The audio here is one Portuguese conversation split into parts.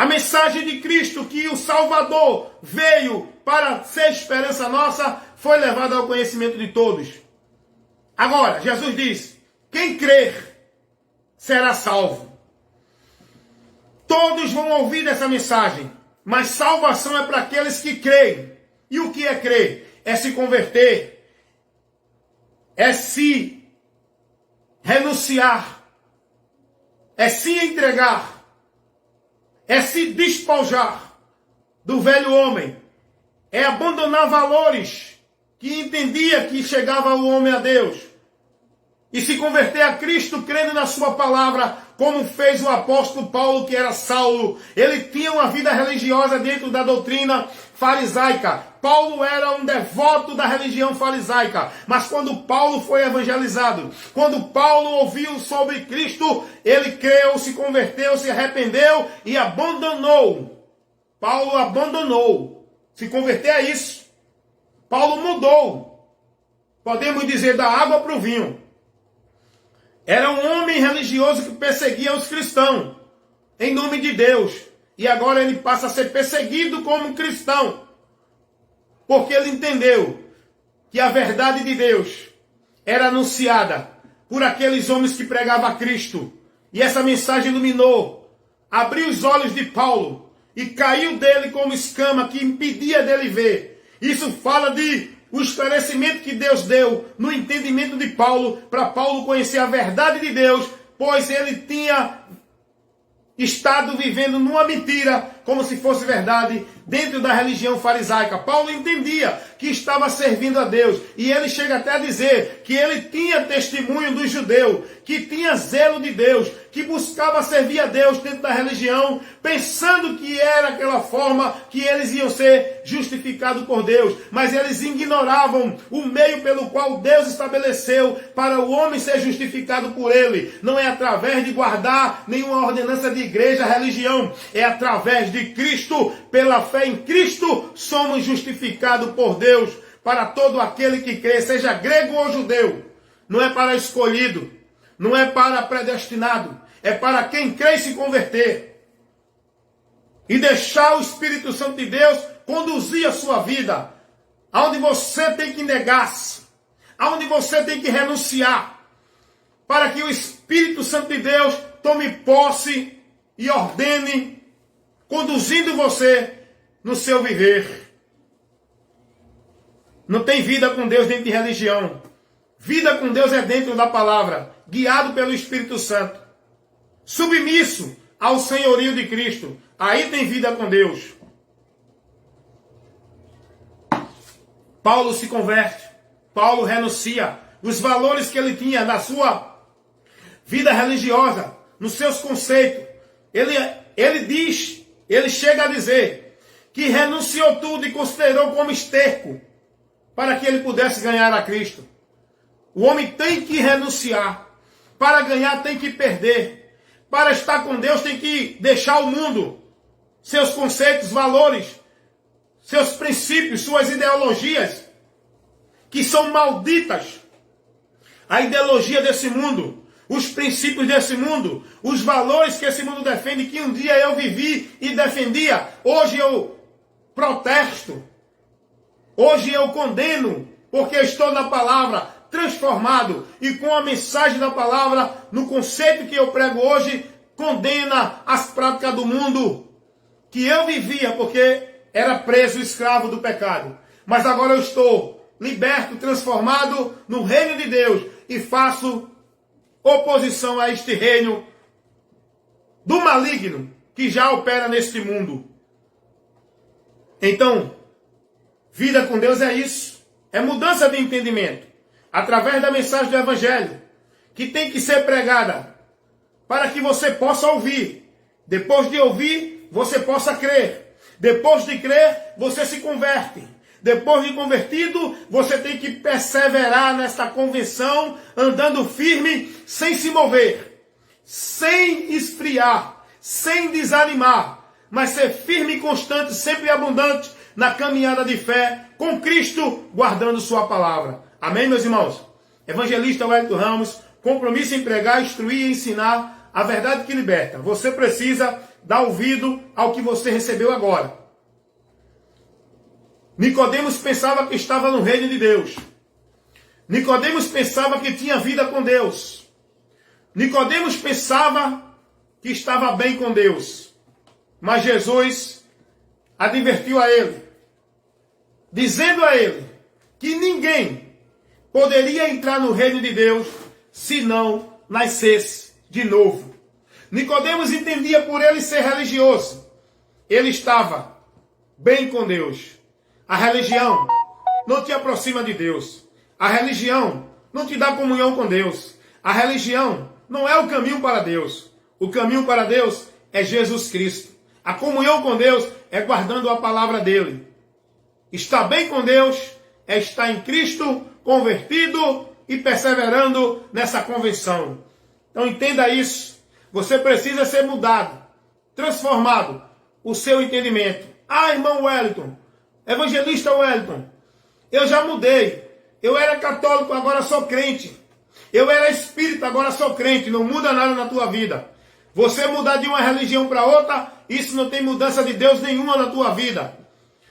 A mensagem de Cristo, que o Salvador veio para ser esperança nossa, foi levada ao conhecimento de todos. Agora, Jesus diz, quem crer será salvo. Todos vão ouvir essa mensagem, mas salvação é para aqueles que creem. E o que é crer? É se converter, é se renunciar, é se entregar, é se despojar do velho homem, é abandonar valores que entendia que chegava o homem a Deus e se converter a Cristo crendo na sua palavra, como fez o apóstolo Paulo, que era Saulo. Ele tinha uma vida religiosa dentro da doutrina farisaica. Paulo era um devoto da religião farisaica. Mas quando Paulo foi evangelizado, quando Paulo ouviu sobre Cristo, ele creu, se converteu, se arrependeu e abandonou. Paulo abandonou. Se converter a isso. Paulo mudou. Podemos dizer da água para o vinho. Era um homem religioso que perseguia os cristãos, em nome de Deus. E agora ele passa a ser perseguido como cristão, porque ele entendeu que a verdade de Deus era anunciada por aqueles homens que pregavam a Cristo. E essa mensagem iluminou, abriu os olhos de Paulo e caiu dele como escama que impedia dele ver. Isso fala de o esclarecimento que Deus deu no entendimento de Paulo, para Paulo conhecer a verdade de Deus, pois ele tinha estado vivendo numa mentira, como se fosse verdade, dentro da religião farisaica. Paulo entendia que estava servindo a Deus, e ele chega até a dizer que ele tinha testemunho do judeu, que tinha zelo de Deus, que buscava servir a Deus dentro da religião, pensando que era aquela forma que eles iam ser justificados por Deus, mas eles ignoravam o meio pelo qual Deus estabeleceu para o homem ser justificado por ele. Não é através de guardar nenhuma ordenança de igreja, religião, é através de Cristo. Pela fé em Cristo somos justificados por Deus para todo aquele que crê, seja grego ou judeu. Não é para escolhido, não é para predestinado, é para quem crê e se converter. E deixar o Espírito Santo de Deus conduzir a sua vida. Aonde você tem que negar-se, aonde você tem que renunciar, para que o Espírito Santo de Deus tome posse e ordene, conduzindo você no seu viver. Não tem vida com Deus dentro de religião. Vida com Deus é dentro da palavra, guiado pelo Espírito Santo, submisso ao senhorio de Cristo. Aí tem vida com Deus. Paulo se converte, Paulo renuncia os valores que ele tinha na sua vida religiosa, nos seus conceitos. Ele chega a dizer que renunciou tudo e considerou como esterco para que ele pudesse ganhar a Cristo. O homem tem que renunciar. Para ganhar tem que perder. Para estar com Deus tem que deixar o mundo, seus conceitos, valores, seus princípios, suas ideologias, que são malditas. A ideologia desse mundo, os princípios desse mundo, os valores que esse mundo defende, que um dia eu vivi e defendia, hoje eu protesto, hoje eu condeno, porque estou na palavra, transformado, e com a mensagem da palavra, no conceito que eu prego hoje, condena as práticas do mundo que eu vivia, porque era preso, escravo do pecado. Mas agora eu estou liberto, transformado no reino de Deus, e faço oposição a este reino do maligno que já opera neste mundo. Então, vida com Deus é isso, é mudança de entendimento, através da mensagem do Evangelho, que tem que ser pregada, para que você possa ouvir. Depois de ouvir, você possa crer. Depois de crer, você se converte. Depois de convertido, você tem que perseverar nesta convenção, andando firme, sem se mover, sem esfriar, sem desanimar, mas ser firme e constante, sempre abundante, na caminhada de fé, com Cristo, guardando sua palavra. Amém, meus irmãos? Evangelista Wellington Ramos, compromisso em pregar, instruir e ensinar a verdade que liberta. Você precisa dá ouvido ao que você recebeu agora. Nicodemos pensava que estava no reino de Deus. Nicodemos pensava que tinha vida com Deus. Nicodemos pensava que estava bem com Deus. Mas Jesus advertiu a ele, dizendo a ele que ninguém poderia entrar no reino de Deus se não nascesse de novo. Nicodemos entendia por ele ser religioso. Ele estava bem com Deus. A religião não te aproxima de Deus. A religião não te dá comunhão com Deus. A religião não é o caminho para Deus. O caminho para Deus é Jesus Cristo. A comunhão com Deus é guardando a palavra dele. Estar bem com Deus é estar em Cristo, convertido e perseverando nessa convenção. Então entenda isso. Você precisa ser mudado, transformado, o seu entendimento. Ah, irmão Wellington, evangelista Wellington, eu já mudei. Eu era católico, agora sou crente. Eu era espírita, agora sou crente. Não muda nada na tua vida. Você mudar de uma religião para outra, isso não tem mudança de Deus nenhuma na tua vida.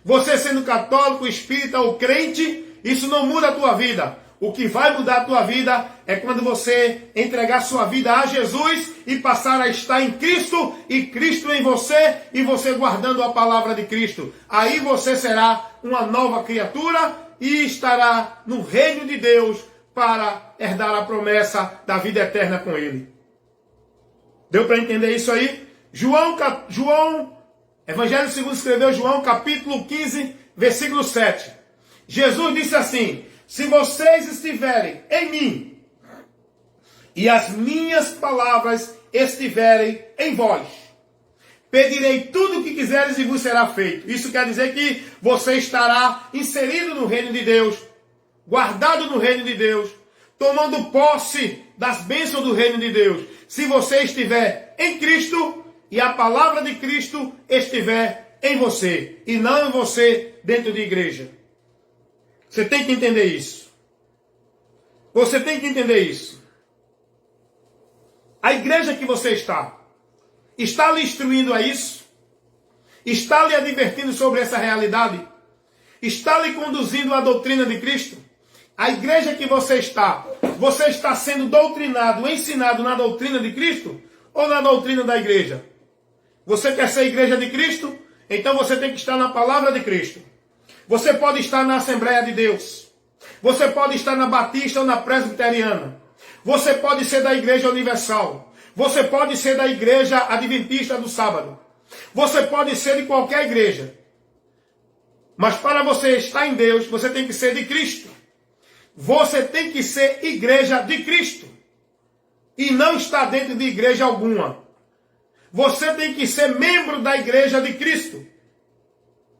Você sendo católico, espírita ou crente, isso não muda a tua vida. O que vai mudar a tua vida é quando você entregar sua vida a Jesus e passar a estar em Cristo e Cristo em você e você guardando a palavra de Cristo. Aí você será uma nova criatura e estará no reino de Deus para herdar a promessa da vida eterna com Ele. Deu para entender isso aí? Evangelho segundo escreveu João, capítulo 15, versículo 7. Jesus disse assim: se vocês estiverem em mim e as minhas palavras estiverem em vós, pedirei tudo o que quiseres e vos será feito. Isso quer dizer que você estará inserido no reino de Deus, guardado no reino de Deus, tomando posse das bênçãos do reino de Deus. Se você estiver em Cristo e a palavra de Cristo estiver em você e não em você dentro de igreja. Você tem que entender isso. Você tem que entender isso. A igreja que você está lhe instruindo a isso? Está lhe advertindo sobre essa realidade? Está lhe conduzindo à doutrina de Cristo? A igreja que você está sendo doutrinado, ensinado na doutrina de Cristo ou na doutrina da igreja? Você quer ser igreja de Cristo? Então você tem que estar na palavra de Cristo. Você pode estar na Assembleia de Deus. Você pode estar na Batista ou na Presbiteriana. Você pode ser da Igreja Universal. Você pode ser da Igreja Adventista do Sábado. Você pode ser de qualquer igreja. Mas para você estar em Deus, você tem que ser de Cristo. Você tem que ser igreja de Cristo. E não estar dentro de igreja alguma. Você tem que ser membro da igreja de Cristo.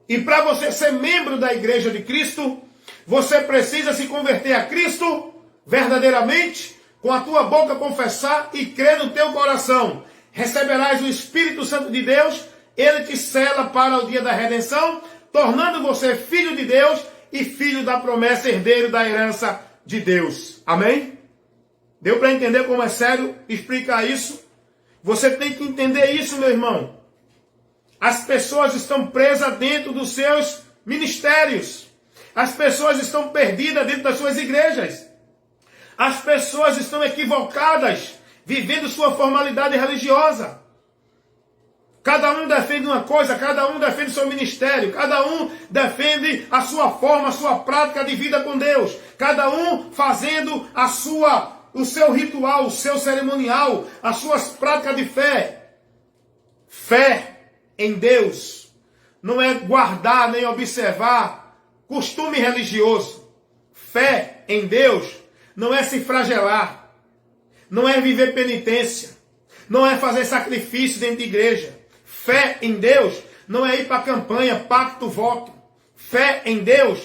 E para você ser membro da igreja de Cristo, você precisa se converter a Cristo verdadeiramente, com a tua boca confessar e crer no teu coração. Receberás o Espírito Santo de Deus, ele te sela para o dia da redenção, tornando você filho de Deus e filho da promessa, herdeiro da herança de Deus. Amém? Deu para entender como é sério explicar isso? Você tem que entender isso, meu irmão. As pessoas estão presas dentro dos seus ministérios. As pessoas estão perdidas dentro das suas igrejas. As pessoas estão equivocadas, vivendo sua formalidade religiosa. Cada um defende uma coisa, cada um defende seu ministério, cada um defende a sua forma, a sua prática de vida com Deus. Cada um fazendo o seu ritual, o seu cerimonial, as suas práticas de fé. Fé em Deus não é guardar nem observar costume religioso. Fé em Deus não é se flagelar, não é viver penitência, não é fazer sacrifício dentro de igreja. Fé em Deus não é ir para a campanha, pacto, voto. Fé em Deus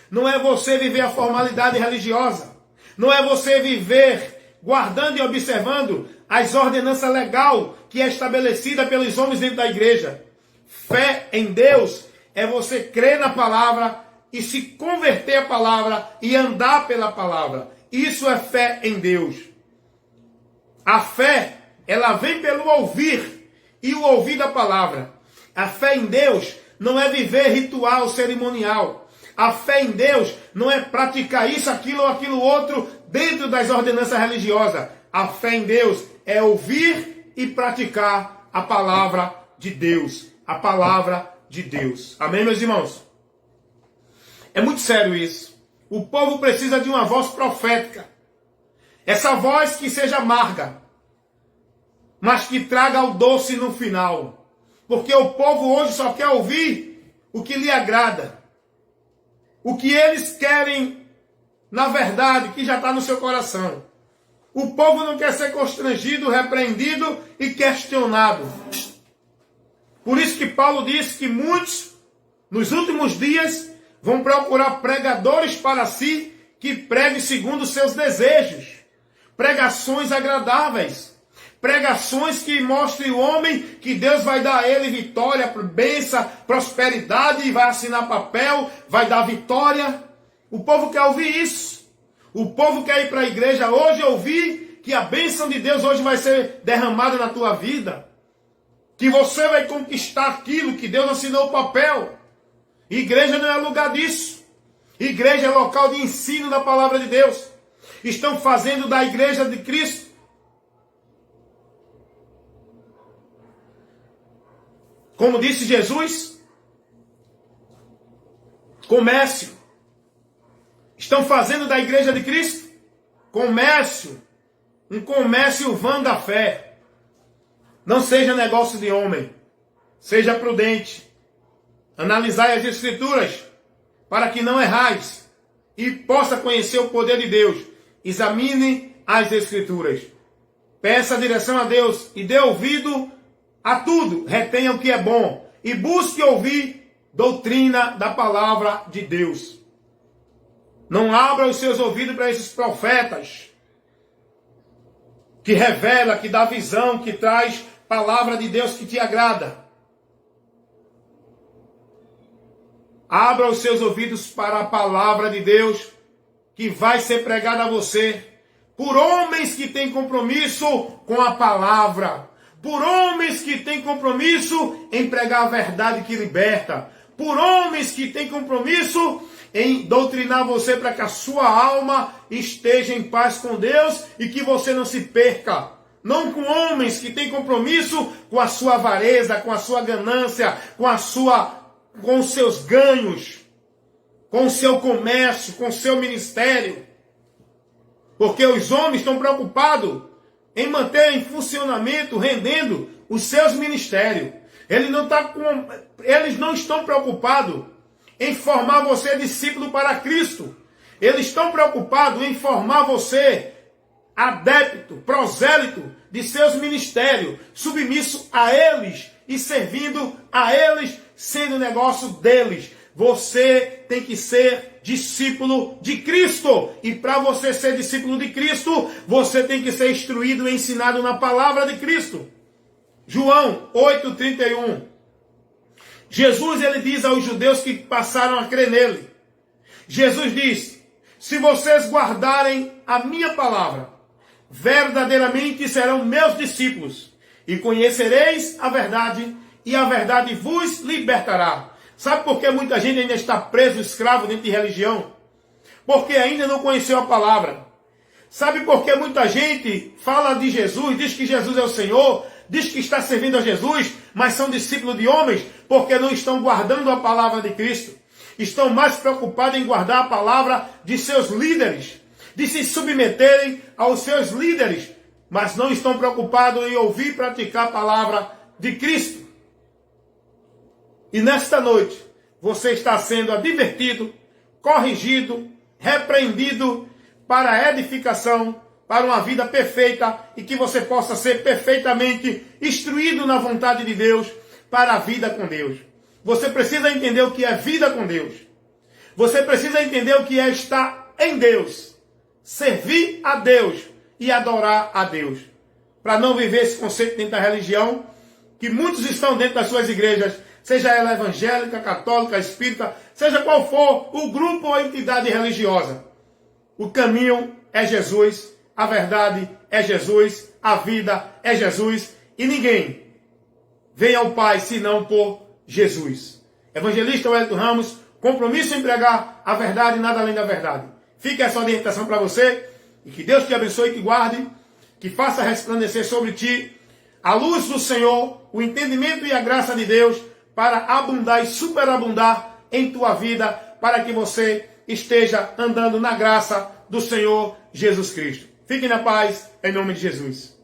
não é você viver a formalidade religiosa, não é você viver guardando e observando as ordenanças legais que é estabelecida pelos homens dentro da igreja. Fé em Deus é você crer na palavra e se converter à palavra e andar pela palavra. Isso é fé em Deus. A fé, ela vem pelo ouvir e o ouvir da palavra. A fé em Deus não é viver ritual cerimonial. A fé em Deus não é praticar isso, aquilo ou aquilo outro dentro das ordenanças religiosas. A fé em Deus é ouvir e praticar a palavra de Deus. A palavra de Deus. Amém, meus irmãos? É muito sério isso. O povo precisa de uma voz profética. Essa voz que seja amarga, mas que traga o doce no final. Porque o povo hoje só quer ouvir o que lhe agrada. O que eles querem, na verdade, que já está no seu coração. O povo não quer ser constrangido, repreendido e questionado. Por isso que Paulo disse que muitos, nos últimos dias, vão procurar pregadores para si que preguem segundo os seus desejos. Pregações agradáveis. Pregações que mostrem o homem que Deus vai dar a ele vitória, bênção, prosperidade, vai assinar papel, vai dar vitória. O povo quer ouvir isso. O povo quer ir para a igreja hoje e ouvir que a bênção de Deus hoje vai ser derramada na tua vida. Que você vai conquistar aquilo que Deus assinou o papel. Igreja não é lugar disso. Igreja é local de ensino da palavra de Deus. Estão fazendo da igreja de Cristo como disse Jesus, comércio. Estão fazendo da igreja de Cristo comércio. Um comércio vã da fé. Não seja negócio de homem. Seja prudente. Analisai as Escrituras para que não errais e possa conhecer o poder de Deus. Examine as Escrituras. Peça direção a Deus e dê ouvido a tudo. Retenha o que é bom e busque ouvir doutrina da palavra de Deus. Não abra os seus ouvidos para esses profetas que revela, que dá visão, que traz palavra de Deus que te agrada. Abra os seus ouvidos para a palavra de Deus que vai ser pregada a você por homens que têm compromisso com a palavra, por homens que têm compromisso em pregar a verdade que liberta, por homens que têm compromisso em doutrinar você para que a sua alma esteja em paz com Deus e que você não se perca. Não com homens que têm compromisso com a sua avareza, com a sua ganância, com os seus ganhos, com o seu comércio, com o seu ministério. Porque os homens estão preocupados em manter em funcionamento, rendendo os seus ministérios. Eles não estão preocupados em formar você discípulo para Cristo. Eles estão preocupados em formar você adepto, prosélito de seus ministérios, submisso a eles e servindo a eles, sendo negócio deles. Você tem que ser discípulo de Cristo. E para você ser discípulo de Cristo, você tem que ser instruído e ensinado na palavra de Cristo. João 8,31. Jesus, ele diz aos judeus que passaram a crer nele. Jesus diz: se vocês guardarem a minha palavra, verdadeiramente serão meus discípulos, e conhecereis a verdade, e a verdade vos libertará. Sabe por que muita gente ainda está preso, escravo dentro de religião? Porque ainda não conheceu a palavra. Sabe por que muita gente fala de Jesus, diz que Jesus é o Senhor, diz que está servindo a Jesus, mas são discípulos de homens? Porque não estão guardando a palavra de Cristo. Estão mais preocupados em guardar a palavra de seus líderes, de se submeterem aos seus líderes, mas não estão preocupados em ouvir e praticar a palavra de Cristo. E nesta noite, você está sendo advertido, corrigido, repreendido para a edificação, para uma vida perfeita e que você possa ser perfeitamente instruído na vontade de Deus para a vida com Deus. Você precisa entender o que é vida com Deus. Você precisa entender o que é estar em Deus, servir a Deus e adorar a Deus. Para não viver esse conceito dentro da religião, que muitos estão dentro das suas igrejas, seja ela evangélica, católica, espírita, seja qual for o grupo ou a entidade religiosa. O caminho é Jesus, a verdade é Jesus, a vida é Jesus, e ninguém vem ao Pai, senão por Jesus. Evangelista Wellington Ramos, compromisso em pregar a verdade e nada além da verdade. Fica essa orientação para você, e que Deus te abençoe e te guarde, que faça resplandecer sobre ti a luz do Senhor, o entendimento e a graça de Deus, para abundar e superabundar em tua vida, para que você esteja andando na graça do Senhor Jesus Cristo. Fique na paz, em nome de Jesus.